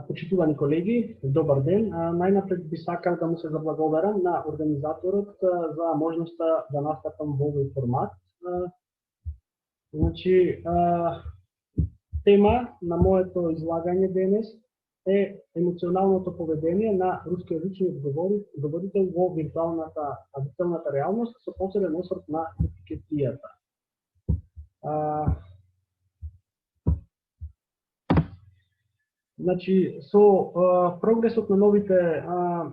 Почитувани колеги, добар ден. Најнапред би сакал да му се заблагодарам на организаторот за можноста да настапам во овој формат. Значи, тема на моето излагање денес е емоционалното поведение на рускојазичниот говорител во виртуалната реалност со посебен осврт на етикетијата. Значи, со прогресот на новите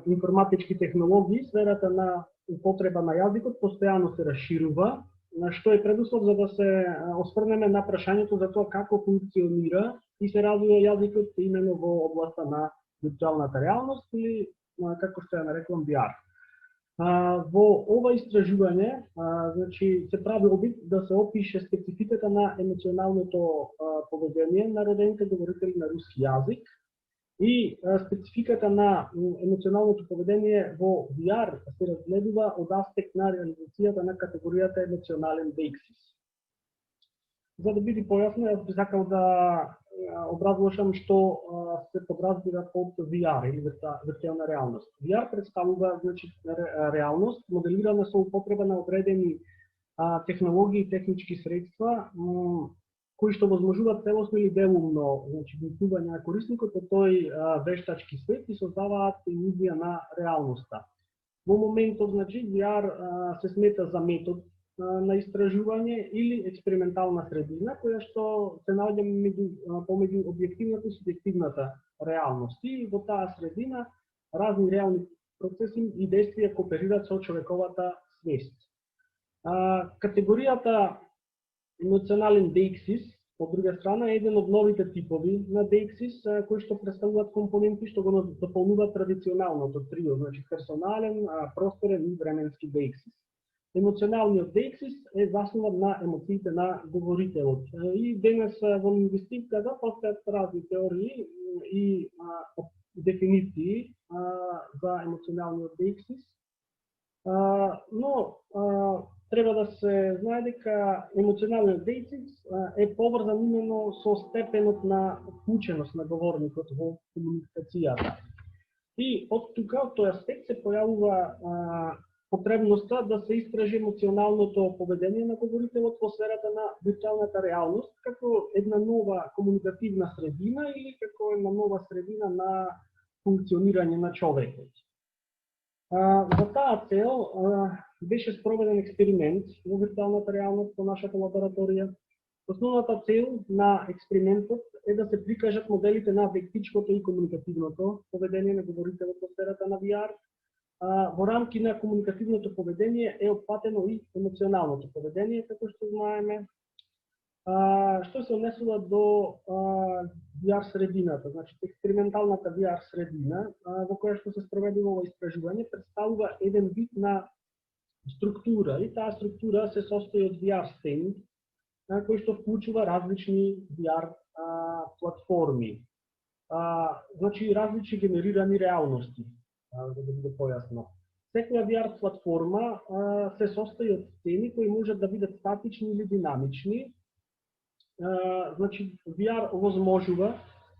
информатички технологии, сферата на употреба на јазикот постојано се расширува, што е предуслов за да се осврнеме на прашањето за тоа како функционира и се развива јазикот именно во областа на виртуалната реалност или како што ја нарекувам VR. Во ова истражување, значи, се прави обид да се опише спецификата на емоционалното поведение на родените говорители на руски јазик и спецификата на емоционалното поведение во VR се разгледува од аспект на реализацијата на категоријата емоционален дейксис. За да биде појасно, јас би сакал да образложам што се подразбира под VR или виртуална реалност. VR представува, значи, реалност моделирана со употреба на одредени технологии и технички средства кои што возможуваат целосно или делумно, значи, влегување на корисникот во тој вештачки свет и создаваат илузија на реалноста. Во моментот, значи, VR се смета за метод на истражување или експериментална средина, која што се наоѓа помеѓу објективната и субјективната реалност. И во таа средина разни реални процеси и действија кооперираат со човековата свест. Категоријата емоционален дейксис, од друга страна, е еден од новите типови на дейксис, кои што представуваат компоненти што го дополнуваат традиционалното трио, значи персонален, просторен и временски дейксис. Емоционалниот дейксис е заснуван на емоциите на говорителот. И денес во лингвистиката постојат разни теории и дефиниции за емоционалниот дейксис, но треба да се знае дека емоционалниот дейксис е поврзан именно со степенот на вклученост на говорникот во комуникацијата. И од тука, од тој аспект се појавува потребноста да се истражи емоционалното поведение на говорителот во сферата на виртуалната реалност како една нова комуникативна средина или како една нова средина на функционирање на човекот. За таа цел беше спроведен експеримент во виртуалната реалност во нашата лабораторија. Основната цел на експериментот е да се прикажат моделите на вектичкото и комуникативното поведение на говорителот во сферата на VR. Во рамки на комуникативното поведение е опфатено и емоционалното поведение, како што знаеме. Што се однесува до VR средината, значи експерименталната VR средина, во која што се спроведува ова истражување, представува еден вид на структура и таа структура се состои од VR сцени, кои што вклучува различни VR платформи. Значи различни генерирани реалности. За да биде појасно. Секоја VR платформа се состои од сцени кои можат да бидат статични или динамични. Значи VR овозможува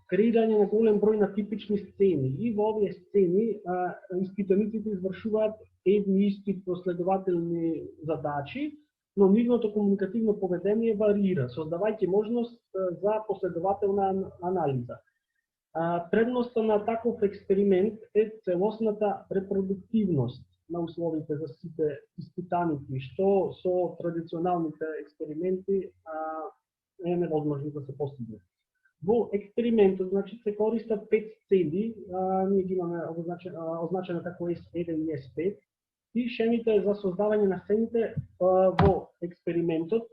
креирање на голем број на типични сцени и во овие сцени испитаниците извршуваат едни исти последователни задачи, но нивното комуникативно поведение варира, создавајќи можност за последователна анализа. Предноста на таков експеримент е целосната репродуктивност на условите за сите испитаници, што со традиционалните експерименти е невозможно да се постигне. Во експериментот, значи, се користат 5 сцени, ние ги имаме означено како S1 и S5, и шемите за создавање на сцените во експериментот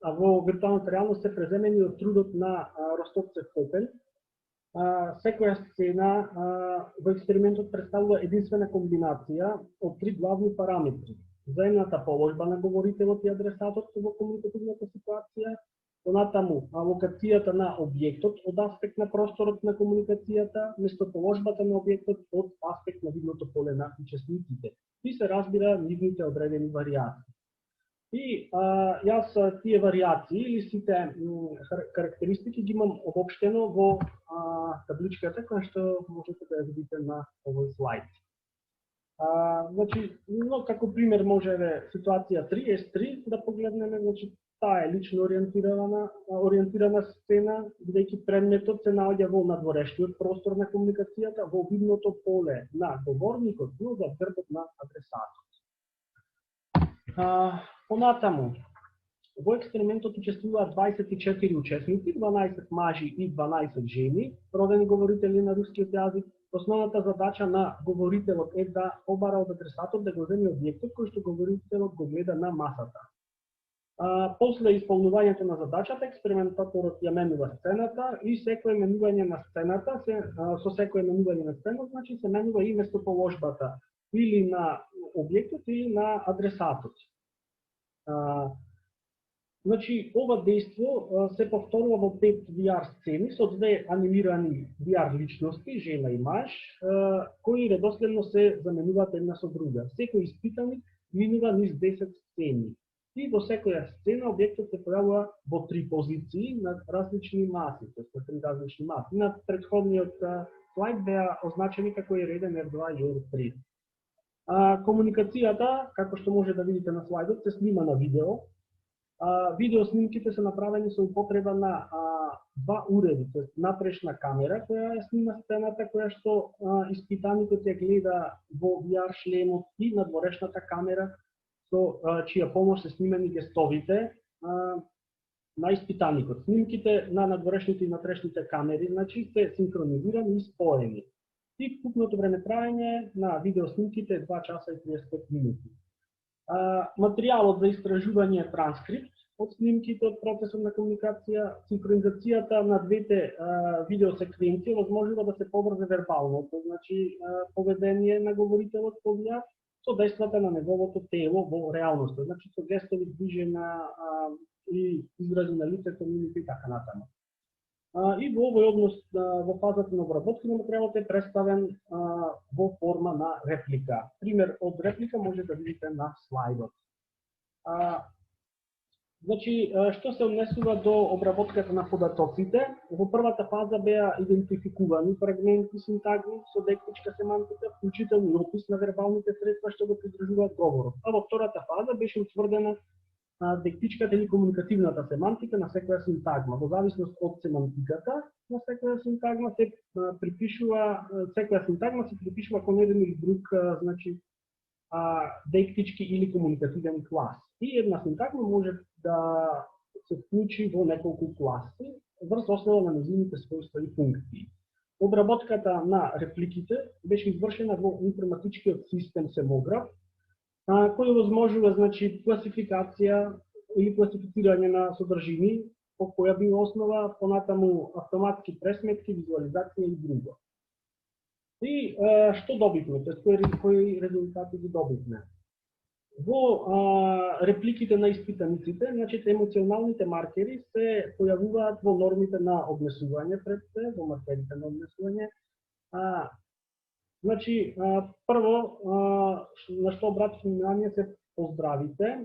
во виртуалната реалност се преземени од трудот на Ростовцев Попел. Секоја сцена во експериментот представува единствена комбинација од 3 главни параметри. Земната положба на говорителот и адресатот во комуникативната ситуација, понатаму локацијата на објектот од аспект на просторот на комуникацијата, местоположбата на објектот од аспект на видното поле на учесниците. И се разбира нивните одредени вариации. И јас тие вариации или сите карактеристики ги имам обобштено во табличката која што можете да ја видите на овој слайд. Значи, но како пример може ситуација 3, S3 да погледнеме, значи таа е лично ориентирана сцена, бидејќи предметот се наоѓа во надворешниот простор на комуникацијата, во видното поле на говорникот, но за грбот на адресатот. Понатаму, во експериментот учествуваат 24 учесници, 12 мажи и 12 жени, родени говорители на рускиот јазик. Основната задача на говорителот е да побара од адресатот да го земе објектот кој што говорителот го гледа на масата. После исполнувањето на задачата, експериментаторот ја менува сцената и секое менување на сцената, со секое менување на сцената, значи се менува и местоположбата или на објектот или на адресатот. Значи, ова дејство се повторува во 5 VR сцени со 2 анимирани VR личности, жена и маж, кои редоследно се заменуваат една со друга. Секој испитаник минува низ 10 сцени. И во секоја сцена објектот се појавува во 3 позиции на различни маси, на 3 различни маси. На претходниот слайд беа означени како R1, R2 и R3. Комуникацијата, како што може да видите на слайдот, се снима на видео. Видео снимките се направени со употреба на 2 уреди, т.е. напрешна камера која ја снима сцената која што испитаникот ја гледа во VR шлемот и надворешната камера со чија помош се снимени гестовите на испитаникот. Снимките на надворешните и натрешните камери, значи, се синхронизирани и споени. И вкупното време траење на видеоснимките е 2 часа и 35 минути. Материјалот за истражување е транскрипт од снимките од процесот на комуникација. Синхронизацијата на двете видеосеквенции возможува да се поврзе вербалното, значи поведение на говорителот по VR со дејствата на неговото тело во реалноста, значи со гестови, движења и изрази на лицето, мимика и така натаму. И во овој однос, во фазата на обработка на материјалот е представен во форма на реплика. Пример од реплика може да видите на слайдот. Значи, што се однесува до обработката на податоците, во првата фаза беа идентификувани фрагменти синтагми со дектичка семантика, вклучително и опис на вербалните средства што го придржуваат говорот. А во втората фаза беше утврдена дектичката или комуникативната семантика на секоја синтагма. Во зависност од семантиката на секоја синтагма се припишува, секоја синтагма се припишува кон еден или друг, значи, дектички или комуникативен клас. И една синтагма може да се вклучи во неколку класи врз основа на нејзините својства и функции. Обработката на репликите беше извршена во информатичкиот систем Семограф, кој возможува, значи, класификација или класифицирање на содржини по која би основа, понатаму автоматски пресметки, визуализација и друго. И што добивме, кои резултати ги добивме? Во репликите на испитаниците, значи, емоционалните маркери се појавуваат во нормите на однесување пред се, во маркерите на однесување. Значи, прво, на што обратив внимание се поздравите.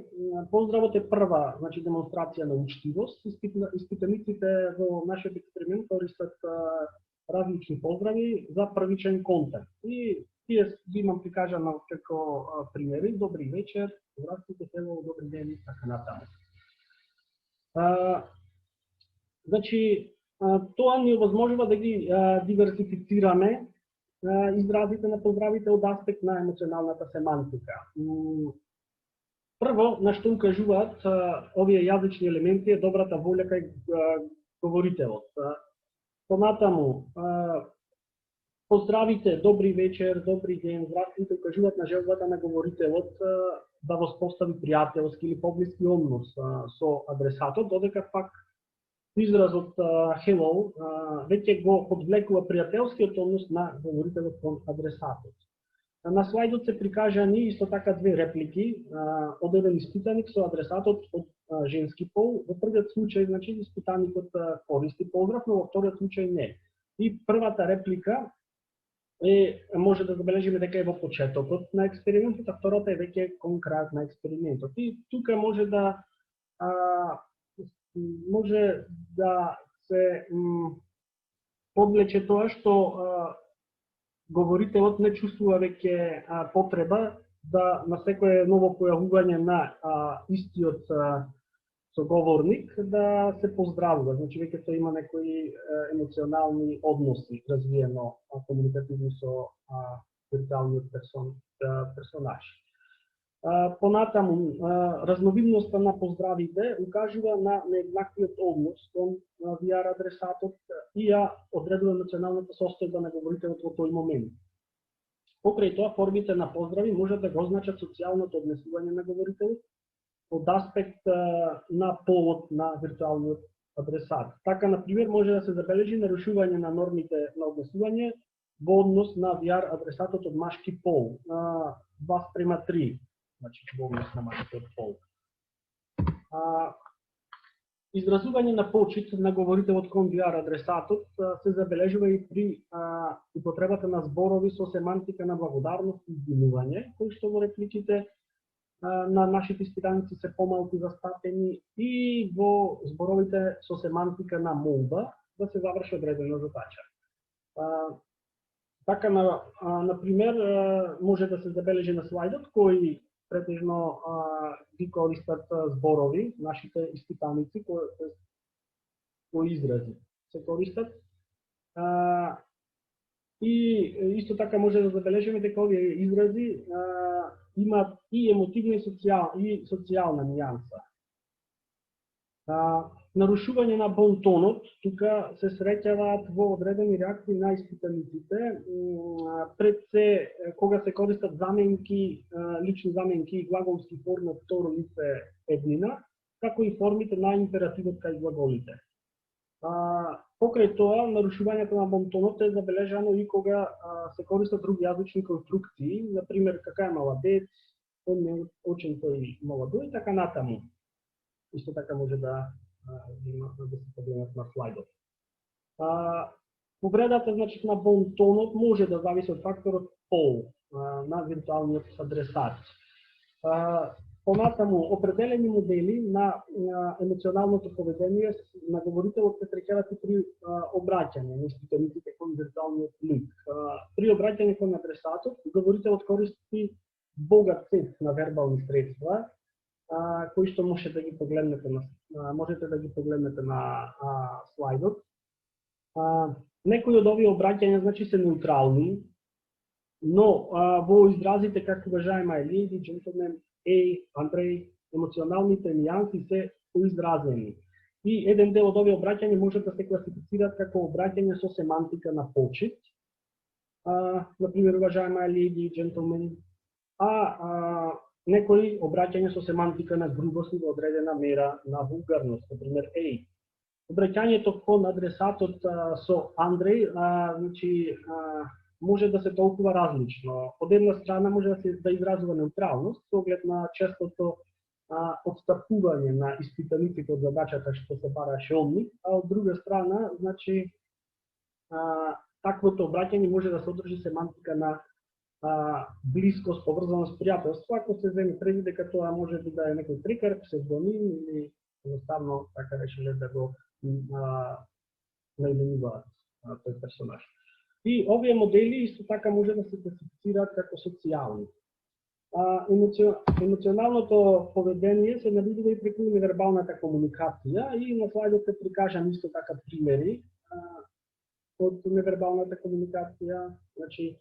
Поздравот е прва, значи, демонстрација на учтивост. Испитаниците во нашиот експеримент користат различни поздрави за првичен контакт. И тие имам прикажано како примери: добри вечер, здравствуйте, хело, добри ден и така натаму. Значи, тоа ни овозможува да ги диверсифицираме изразите на поздравите од аспект на емоционалната семантика. Прво, на што укажуваат овие јазични елементи е добрата волја кај говорителот. Понатаму, поздравите, добри вечер, добри ден, здравствуйте, укажуваат на желбата на говорителот да воспостави пријателски или поблиски однос со адресатот, додека пак изразот hello веќе го подвлекува пријателскиот однос на говорителот кон адресатот. На слайдот се прикажани исто така 2 реплики од еден испитаник со адресатот од женски пол. Во првиот случај, значи, испитаникот користи поздрав, но во вториот случај не. И првата реплика може да забележиме дека е во почетокот на експериментот, а втората е веќе кон крајот на експериментот. И тука може да се подлече тоа што говорителот не чувствува веќе потреба да на секое ново појавување на истиот соговорник да се поздравува. Значи веќе тој има некои емоционални односи развиено комуникативно со виртуалниот персонаж. Понатаму, разновидноста на поздравите укажува на нееднаквиот однос кон VR адресатот и ја одредува емоционалната состојба на говорителот во тој момент. Покрај тоа, формите на поздрави може да го означат социјалното однесување на говорителот од аспект на полот на виртуалниот адресат. Така, например, може да се забележи нарушување на нормите на однесување во однос на VR адресатот од машки пол, 2:3. Значи, во однос на машкиот пол. Изразување на почит на говорителот кон VR адресатот се забележува и при употребата на зборови со семантика на благодарност и извинување, кои што во репликите на нашите испитаници се помалку застапени, и во зборовите со семантика на молба да се заврши одредена задача. Така, например, може да се забележи на слайдот кои претежно ги користат зборови, нашите испитаници, кои изрази се користат. И исто така може да забележиме дека овие изрази имаат и емотивна и социјална нијанса. Нарушување на бонтонот тука се среќаваат во одредени реакции на испитаниците, пред се кога се користат заменки, лични заменки и глаголски форми од второ лице еднина, како и формите на императивот кај глаголите. Покрај тоа, нарушувањето на бонтонот е забележано и кога се користат други јазични конструкции, например кака е маладец, он не учен тој молодо и така натаму. Исто така може да се погледнат на слайдот. Повредата, значи, на бонтонот може да зависи од факторот пол на виртуалниот адресат. Понатаму, определени модели на емоционалното поведение на говорителот се среќаваат и при обраќање на испитаниците кон виртуалниот лик. При обраќање кон адресатот, говорителот користи богат сет на вербални средства, кои што можете да ги погледнете на слайдот. Некои од овие обраќања, значи, се неутрални, но во изразите како уважаема леди, джентлмен, Андреј, емоционалните нијанси се поизразени. И еден дел од овие обраќања може да се класифицираат како обраќање со семантика на почит, например, уважаема леди, джентлмен, некои обраќања со семантика на грубост и одредена мера на вулгарност, например, Обраќањето кон адресатот со Андреј, значи, може да се толкува различно. Од една страна може да изразува неутралност, со оглед на честото отстапување на испитаниците од задачата што се бараше од нив, а од друга страна, значи, таквото обраќање може да содржи семантика на блискост, поврзаност, пријателство, ако се земе предвид дека тоа може да е некој трикар, псевдоним или едноставно така решиле да го наименуваат тој персонаж. И овие модели исто така може да се класифицираат како социјални. Емоционалното поведение се навидува и преку невербалната комуникација, и на слайдот се прикажан исто така примери од невербалната комуникација, значи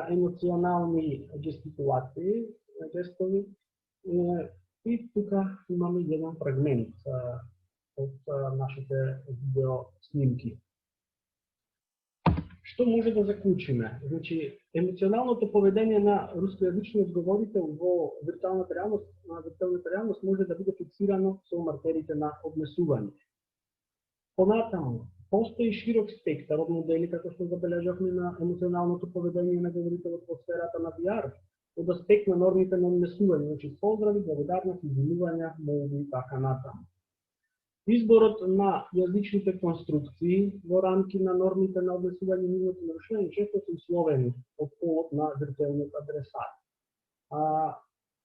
емоционални жестикулации, жестови, и тука имаме еден фрагмент од нашите видео снимки. Што може да заклучиме? Значи, емоционалното поведение на рускојазичниот говорител во виртуалната реалност може да биде фиксирано со маркерите на однесување. Понатаму, постои широк спектар од модели, како што забележавме, на емоционалното поведение на говорителот во сферата на VR, од аспект на нормите на однесување, значи поздрави, благодарност, извинувања, молби и така натаму. Изборот на јазичните конструкции во рамки на нормите на однесување и нивното нарушување често се условени од полот на виртуелниот адресат.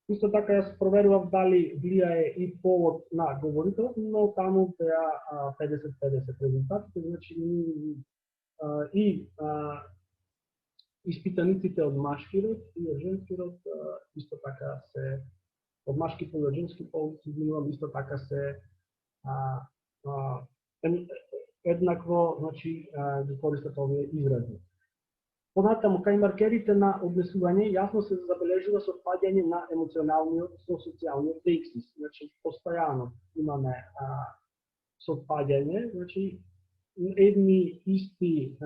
Исто така јас проверував дали влијае и полот на говорителот, но таму беа 50-50 резултатите, значи и испитаниците од машки род и од женски род исто така се од машки пол и од женски пол, исто така се еднакво, значи, ги користат овие изрази. Понатаму, кај маркерите на однесување, јасно се забележува совпаѓање на емоционалниот со социјалниот дейксис. Значи, постојано имаме совпаѓање, значи, едни исти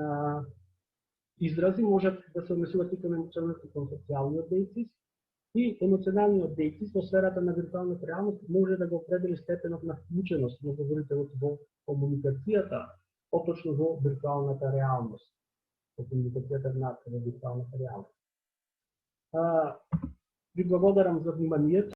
изрази можат да се однесуваат и кон емоционалниот и кон социјалниот дейксис, и емоционалниот дейксис во сферата на виртуалната реалност може да го определи степенот на вклученост на говорителот во комуникацијата, поточно во виртуалната реалност. Во комуникацијата на виртуалната реалност. Ви благодарам за вниманието.